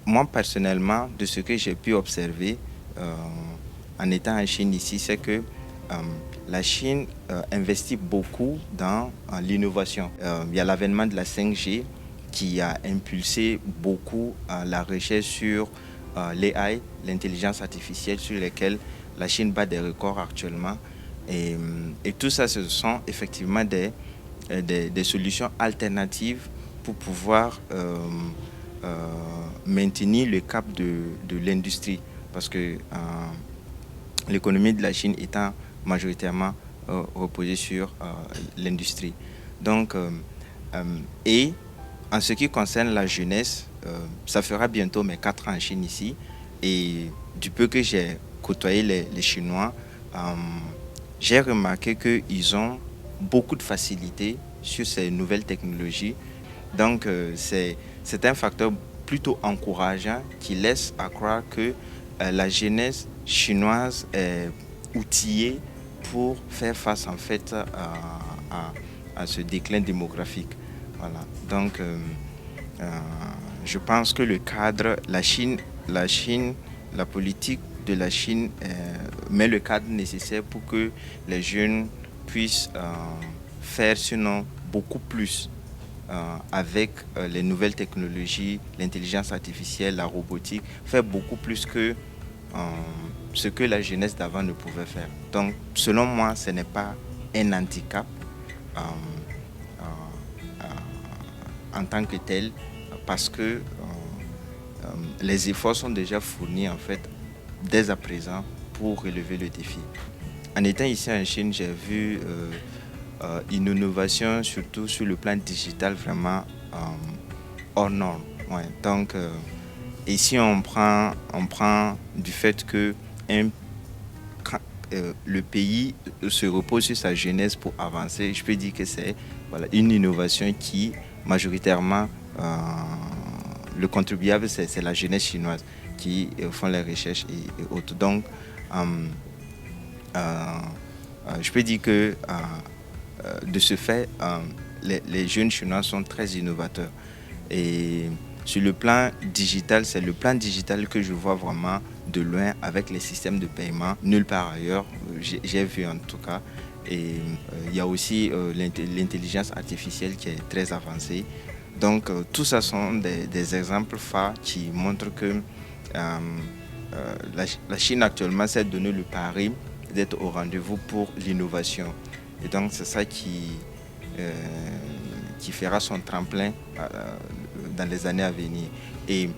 moi, personnellement, de ce que j'ai pu observer euh, en étant en Chine ici, c'est que euh, la Chine investit beaucoup dans l'innovation. Il y a l'avènement de la 5G qui a impulsé beaucoup la recherche sur l'AI, l'intelligence artificielle, sur lesquelles la Chine bat des records actuellement. Et tout ça, ce sont effectivement des solutions alternatives pour pouvoir euh, maintenir le cap de l'industrie. Parce que l'économie de la Chine étant majoritairement reposée sur l'industrie. Donc, euh, et en ce qui concerne la jeunesse, ça fera bientôt mes 4 ans en Chine ici. Et du peu que j'ai côtoyé les Chinois, euh, j'ai remarqué qu'ils ont beaucoup de facilité sur ces nouvelles technologies. Donc, c'est un facteur plutôt encourageant qui laisse à croire que la jeunesse chinoise est outillée pour faire face en fait à- à ce déclin démographique. Voilà. Donc, euh, je pense que le cadre, la Chine, la politique de la Chine met le cadre nécessaire pour que les jeunes puissent faire sinon beaucoup plus avec les nouvelles technologies, l'intelligence artificielle, la robotique, faire beaucoup plus que euh, ce que la jeunesse d'avant ne pouvait faire. Donc, selon moi, ce n'est pas un handicap euh, euh, en tant que tel, parce que les efforts sont déjà fournis en fait dès à présent pour relever le défi. En étant ici en Chine, j'ai vu une innovation, surtout sur le plan digital, vraiment hors norme. Ouais. Donc, ici, on prend du fait que un, le pays se repose sur sa jeunesse pour avancer. Je peux dire que c'est voilà, une innovation qui, majoritairement, le contribuable, c'est la jeunesse chinoise qui font les recherches et autres. Donc, euh, euh, je peux dire que de ce fait, les jeunes chinois sont très innovateurs. Et sur le plan digital, c'est le plan digital que je vois vraiment de loin avec les systèmes de paiement. Nulle part ailleurs, j'ai vu en tout cas. Et il y a aussi l'intelligence artificielle qui est très avancée. Donc, tout ça sont des exemples phares qui montrent que la Chine actuellement s'est donné le pari d'être au rendez-vous pour l'innovation. Et donc, c'est ça euh, qui fera son tremplin dans les années à venir. Et,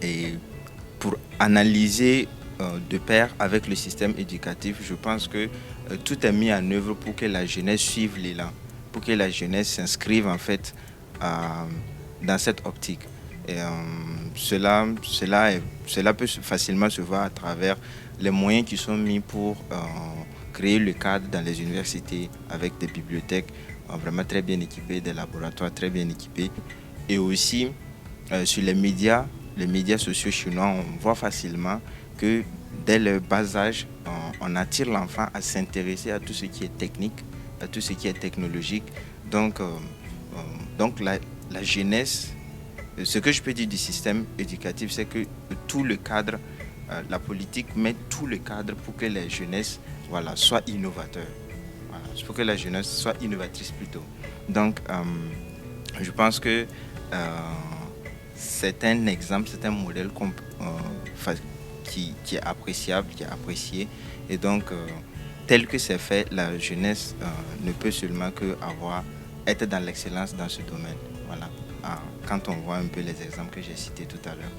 et pour analyser de pair avec le système éducatif, je pense que tout est mis en œuvre pour que la jeunesse suive l'élan, pour que la jeunesse s'inscrive en fait euh, dans cette optique. Et cela peut facilement se voir à travers les moyens qui sont mis pour créer le cadre dans les universités avec des bibliothèques vraiment très bien équipées, des laboratoires très bien équipés. Et aussi sur les médias sociaux chinois, on voit facilement que dès le bas âge, on attire l'enfant à s'intéresser à tout ce qui est technique, à tout ce qui est technologique. Donc, donc la jeunesse, ce que je peux dire du système éducatif, c'est que tout le cadre, la politique met tout le cadre pour que les jeunesses voilà, soient innovateurs. Voilà, pour que la jeunesse soit innovatrice plutôt. Donc, je pense que euh, c'est un exemple, c'est un modèle qui est appréciable, qui est apprécié. Et donc, tel que c'est fait, la jeunesse ne peut seulement que être dans l'excellence dans ce domaine. Voilà. Quand on voit un peu les exemples que j'ai cités tout à l'heure.